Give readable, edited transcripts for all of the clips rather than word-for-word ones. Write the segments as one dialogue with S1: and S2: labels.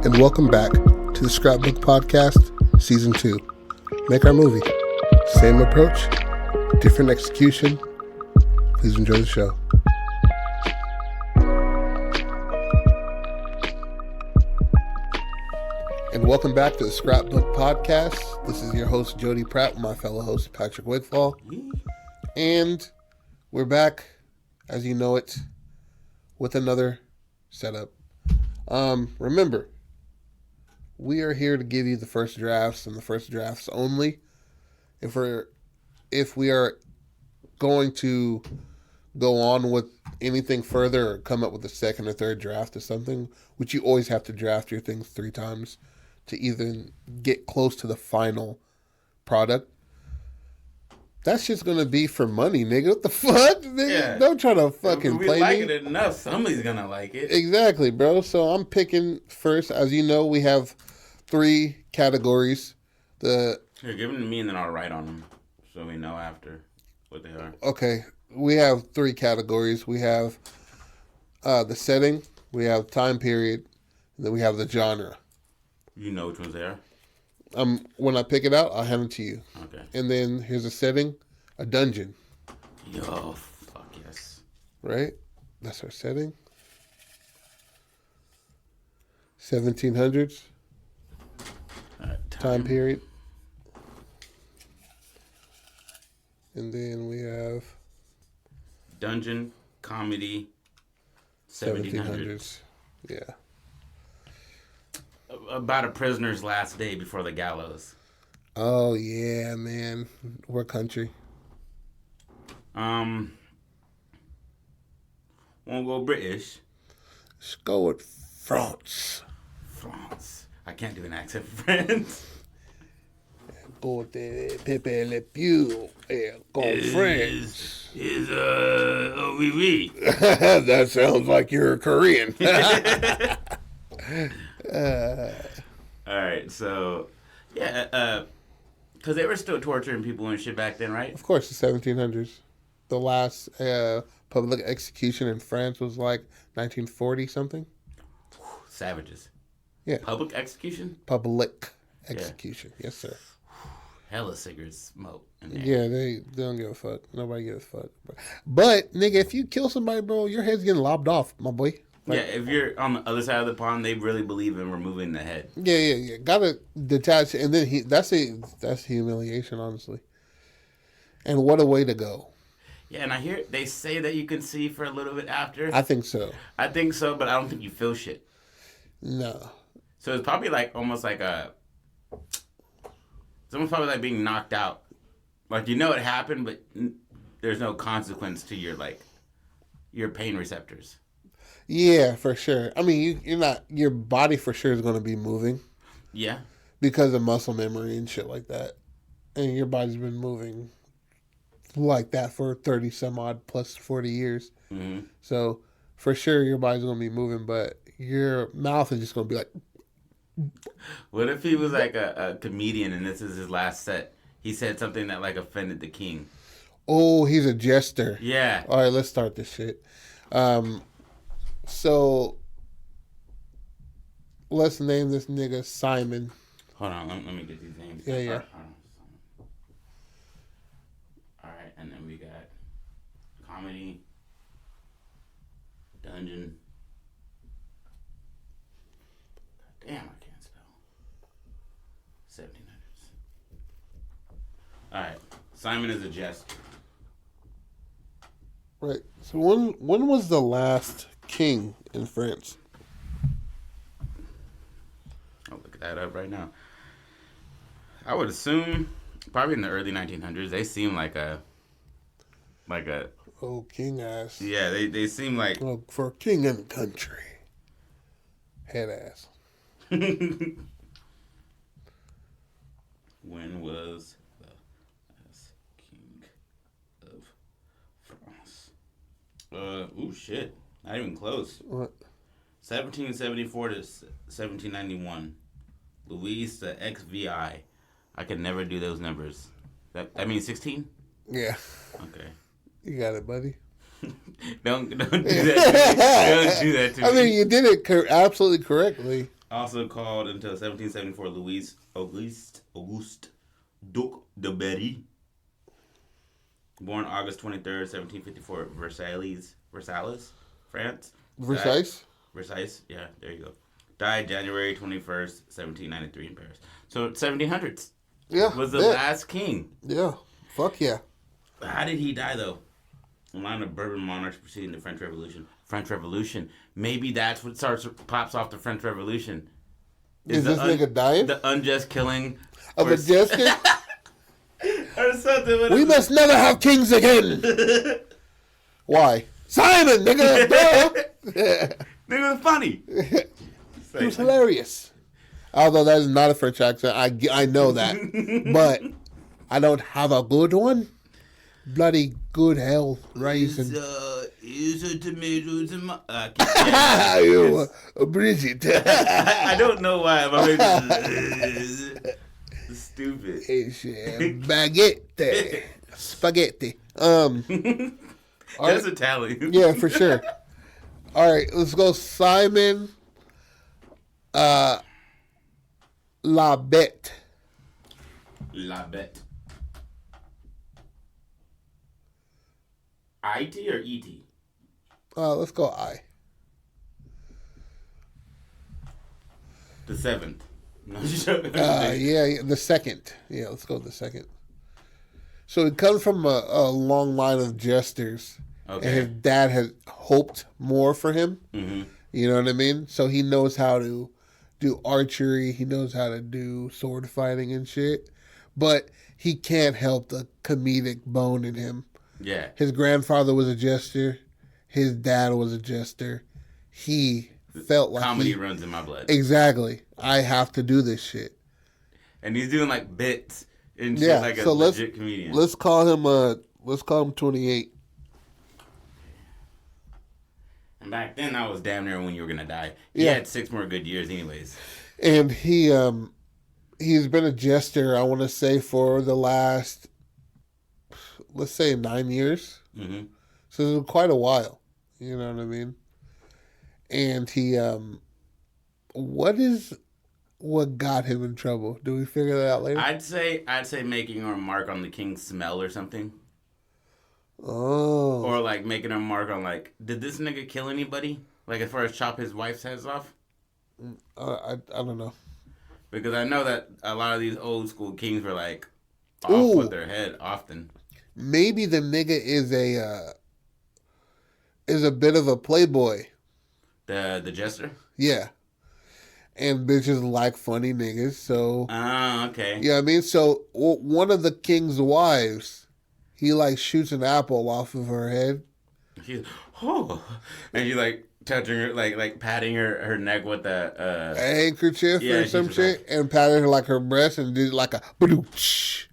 S1: and welcome back to the Scrapbook Podcast, Season 2. Make our movie. Same approach, different execution. Please enjoy the show. And welcome back to the Scrapbook Podcast. This is your host, Jody Pratt, with my fellow host, Patrick Whitfall. And we're back, as you know it, with another setup. Remember, we are here to give you the first drafts and the first drafts only. If we are going to go on with anything further or come up with a second or third draft of something, which you always have to draft your things 3 times to even get close to the final product. That's just going to be for money, nigga. What the fuck? Nigga? Yeah. Don't try to fucking play me.
S2: We like it enough. Somebody's going to like it.
S1: Exactly, bro. So I'm picking first. As you know, we have 3 categories.
S2: Here, give them to me and then I'll write on them so we know after what they are.
S1: Okay. We have 3 categories. We have the setting, we have time period, and then we have the genre.
S2: You know which ones they are?
S1: When I pick it out, I'll hand it to you.
S2: Okay.
S1: And then here's a setting, a dungeon.
S2: Yo, fuck yes.
S1: Right? That's our setting. 1700s. Time period. And then we have
S2: dungeon, comedy, 1700s.
S1: Yeah.
S2: About a prisoner's last day before the gallows.
S1: Oh, yeah, man. What country?
S2: Won't go British.
S1: Let's go with France.
S2: France. I can't do an accent for France.
S1: Go with the Pepe Le Pew. Go France.
S2: Oui, oui.
S1: That sounds like you're Korean.
S2: All right, so, yeah, because they were still torturing people and shit back then, right?
S1: Of course, the 1700s. The last public execution in France was like 1940 something.
S2: Savages.
S1: Yeah.
S2: Public execution?
S1: Public execution. Yeah. Yes, sir.
S2: Hella cigarettes smoke.
S1: Yeah, they don't give a fuck. Nobody gives a fuck. But, nigga, if you kill somebody, bro, your head's getting lobbed off, my boy.
S2: Like, yeah, if you're on the other side of the pond, they really believe in removing the head.
S1: Yeah. Gotta detach, and then that's humiliation, honestly. And what a way to go.
S2: Yeah, and I hear they say that you can see for a little bit after.
S1: I think so.
S2: I think so, but I don't think you feel shit.
S1: No.
S2: So it's probably like almost like it's almost probably like being knocked out. Like, you know it happened, but there's no consequence to your pain receptors.
S1: Yeah, for sure. I mean, your body for sure is going to be moving.
S2: Yeah.
S1: Because of muscle memory and shit like that. And your body's been moving like that for 30 some odd plus 40 years.
S2: Mm-hmm.
S1: So, for sure, your body's going to be moving, but your mouth is just going to be like...
S2: What if he was like a comedian and this is his last set? He said something that like offended the king.
S1: Oh, he's a jester.
S2: Yeah.
S1: All right, let's start this shit. So, let's name this nigga Simon.
S2: Hold on, let me get these names.
S1: Yeah.
S2: All right, and then we got comedy, dungeon. God damn, I can't spell. 1700s. All right, Simon is a jester.
S1: Right. So when was the last king in France?
S2: I'll look that up right now. I would assume probably in the early 1900s. They seem like a
S1: oh, king ass.
S2: Yeah, they seem like
S1: for a king in the country. Head ass.
S2: When was the last king of France? Ooh, shit. Not even close.
S1: What?
S2: 1774 to 1791. Louis the XVI. I could never do those numbers. That means 16?
S1: Yeah.
S2: Okay.
S1: You got it, buddy.
S2: Don't do that to me. Don't do that to me.
S1: I mean, you did it absolutely correctly.
S2: Also called until 1774 Louis Auguste Duc de Berry. Born August 23rd, 1754, Versailles, France.
S1: Versailles?
S2: Versailles, yeah, there you go. Died January 21st, 1793 in Paris. So 1700s.
S1: Yeah.
S2: Was the last king.
S1: Yeah. Fuck yeah.
S2: How did he die, though? A line of Bourbon monarchs preceding the French Revolution. French Revolution. Maybe that's what pops off the French Revolution.
S1: Is this nigga dying?
S2: The unjust killing
S1: of a jester?
S2: Or something.
S1: We must never have kings again. Why? Simon, nigga.
S2: Nigga was funny.
S1: He was hilarious. Although that is not a French accent. I know that. But I don't have a good one. Bloody good hell rising.
S2: Is a tomato
S1: You, Bridget.
S2: I don't know why. Stupid.
S1: It's baguette. Spaghetti.
S2: That's Italian.
S1: Yeah, for sure. All right, let's go. Simon Labette.
S2: Labette. I-T or E-T?
S1: Let's go I.
S2: The 7th. No,
S1: yeah, the second. Yeah, let's go with the second. So it comes from a long line of jesters. Okay. And his dad had hoped more for him. Mm-hmm. You know what I mean? So he knows how to do archery. He knows how to do sword fighting and shit. But he can't help the comedic bone in him.
S2: Yeah.
S1: His grandfather was a jester. His dad was a jester. He felt like
S2: comedy runs in my blood.
S1: Exactly. I have to do this shit.
S2: And he's doing like bits and shit like a legit comedian.
S1: Let's call him 28.
S2: And back then I was damn near when you were gonna die. He had 6 more good years anyways.
S1: And he's been a jester, I wanna say, for the last, let's say, 9 years. Mm-hmm. So it's quite a while. You know what I mean? And he, what got him in trouble? Do we figure that out later?
S2: I'd say making a remark on the king's smell or something.
S1: Oh.
S2: Or like making a remark on like, did this nigga kill anybody? Like as far as chop his wife's heads off?
S1: I don't know.
S2: Because I know that a lot of these old school kings were like off with their head often.
S1: Maybe the nigga is a bit of a playboy.
S2: The jester?
S1: Yeah. And bitches like funny niggas, so...
S2: okay.
S1: You know what I mean? So, one of the king's wives, he, like, shoots an apple off of her head.
S2: She's, oh. And she's, like, touching her, like patting her neck with a
S1: handkerchief or some shit, and patting her, like, her breast, and did, like, a... Badooch.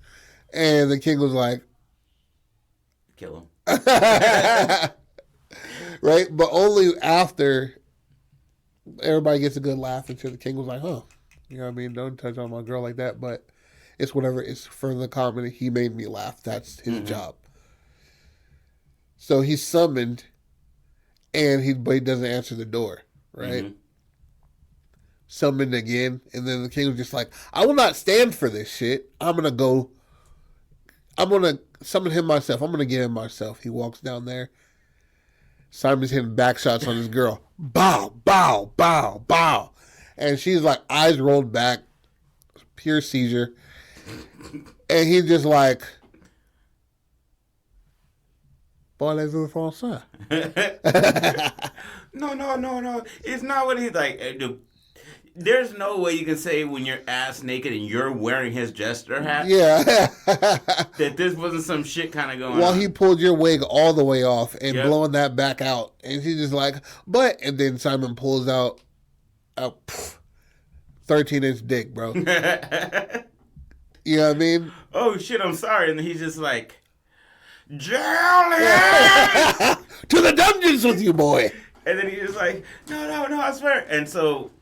S1: And the king was like...
S2: Kill him.
S1: Right? But only after... Everybody gets a good laugh until the king was like, huh. You know what I mean? Don't touch on my girl like that. But it's whatever. It's for the comedy. He made me laugh. That's his job. So he's summoned, but he doesn't answer the door, right? Mm-hmm. Summoned again. And then the king was just like, I will not stand for this shit. I'm going to summon him myself. I'm going to get him myself. He walks down there. Simon's hitting back shots on his girl. Bow, bow, bow, bow. And she's like, eyes rolled back. Pure seizure. And he's just like, parlez-vous français?
S2: No. It's not what he's like. There's no way you can say when you're ass naked and you're wearing his jester hat.
S1: Yeah.
S2: that this wasn't some shit kind of going on.
S1: Well, he pulled your wig all the way off and blowing that back out. And she's just like, and then Simon pulls out a 13-inch dick, bro. You know what I mean?
S2: Oh, shit, I'm sorry. And he's just like, Julian!
S1: To the dungeons with you, boy.
S2: And then he's just like, no, I swear. And so...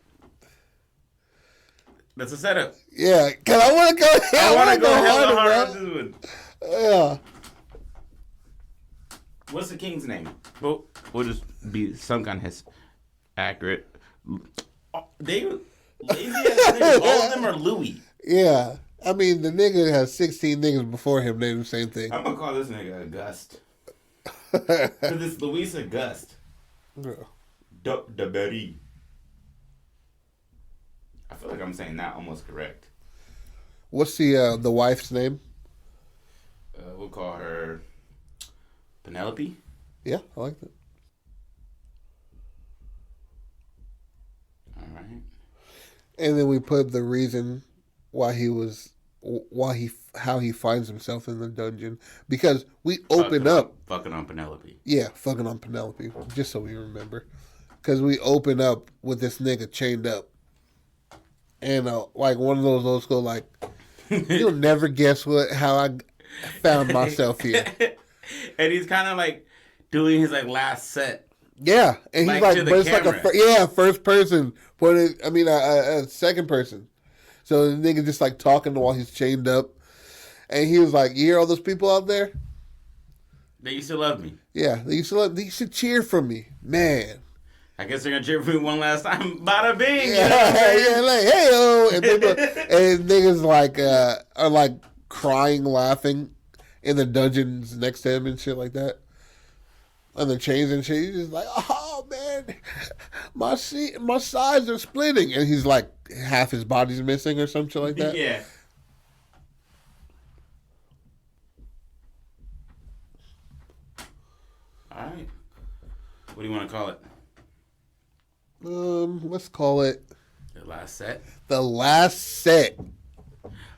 S2: That's a setup.
S1: Yeah, because I want to go. I want to go hard on this one. Yeah.
S2: What's the king's name? Well, we'll just be some kind of accurate. Lazy ass niggas. All of them are Louis.
S1: Yeah. I mean, the nigga has 16 niggas before him named the same thing.
S2: I'm gonna call this nigga August. Because it's Luis August. De Berry. I feel like I'm saying that almost correct.
S1: What's the wife's name?
S2: We'll call her Penelope.
S1: Yeah, I like that.
S2: All right.
S1: And then we put the reason how he finds himself in the dungeon, because we open up
S2: fucking on Penelope.
S1: Yeah, fucking on Penelope, just so we remember, because we open up with this nigga chained up, and like one of those old school like, you'll never guess how I found myself here.
S2: And he's kind of like doing his like last set.
S1: Yeah, and he's like, but it's
S2: camera.
S1: like first person, but a second person. So the nigga just like talking while he's chained up, and he was like, "You hear all those people out there?
S2: They used to love me.
S1: Yeah, they used to cheer for me, man.
S2: I guess they're gonna cheer for me one last time. Bada bing.
S1: Yeah, yeah, like hey-o. And people, and niggas like are like crying, laughing in the dungeons next to him and shit like that. On the chains and shit, he's just like, oh man, my sides are splitting, and he's like half his body's missing or some shit like that.
S2: Yeah. All right. What do you want to call it?
S1: Let's call it
S2: The last set.
S1: The last set.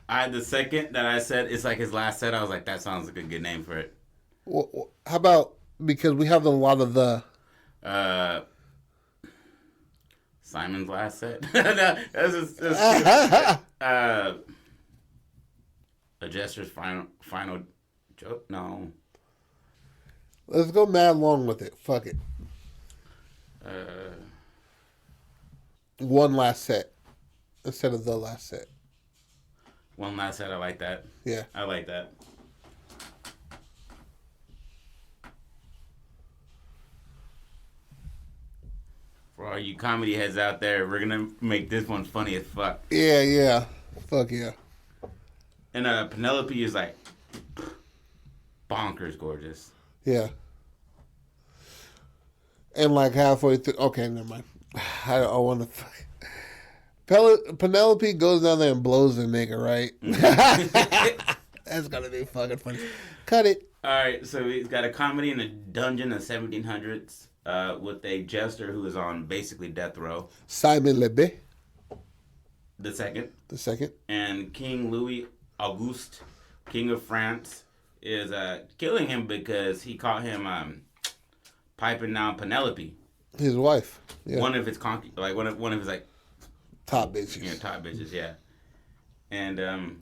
S2: The second that I said it's like his last set, I was like, that sounds like a good name for it.
S1: Well, how about, because we have a lot of the
S2: Simon's last set. No, that's a Jester's final joke. No.
S1: Let's go mad long with it. Fuck it. One last set instead of the last set.
S2: One last set. I like that.
S1: Yeah.
S2: I like that. For all you comedy heads out there, we're gonna make this one funny as fuck.
S1: Yeah. Fuck yeah.
S2: And Penelope is like bonkers gorgeous.
S1: Yeah. And like halfway through, okay, never mind. I want to. Penelope goes down there and blows the nigga, right? That's gonna be fucking funny. Cut it.
S2: All right, so he's got a comedy in a dungeon in the 1700s with a jester who is on basically death row.
S1: Simon Lebé.
S2: The second. And King Louis Auguste, King of France, is killing him because he caught him piping down Penelope,
S1: his wife. Yeah.
S2: One of his one of his like
S1: top bitches.
S2: Yeah, top bitches. Yeah. And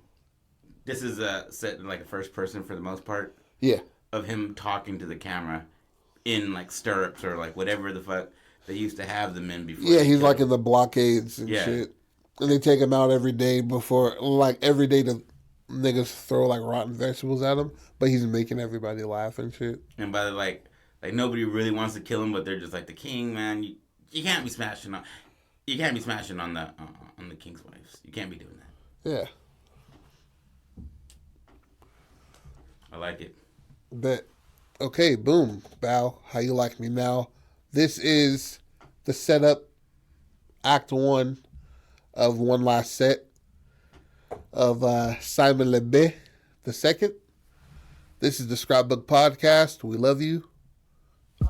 S2: this is set in like a first person for the most part.
S1: Yeah.
S2: Of him talking to the camera in like stirrups or like whatever the fuck they used to have them in before.
S1: Yeah, he's like in the blockades and shit. And they take him out every day every day to niggas throw like rotten vegetables at him, but he's making everybody laugh and shit.
S2: And by the like nobody really wants to kill him, but they're just like, the king, man, you can't be smashing on the king's wives. You can't be doing that.
S1: Yeah.
S2: I like it.
S1: Bet. Okay, boom. Bow, how you like me now? This is the setup, Act 1 of One Last Set of Simon Lebé II. This is the Scrapbook Podcast. We love you.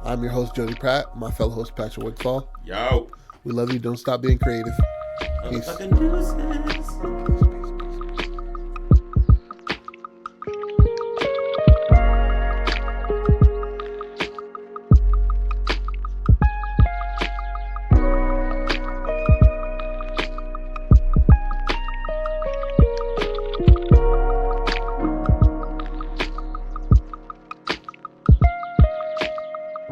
S1: I'm your host, Jody Pratt. My fellow host, Patrick Woodfall.
S2: Yo.
S1: We love you. Don't stop being creative. Peace.
S2: Motherfucking deuces.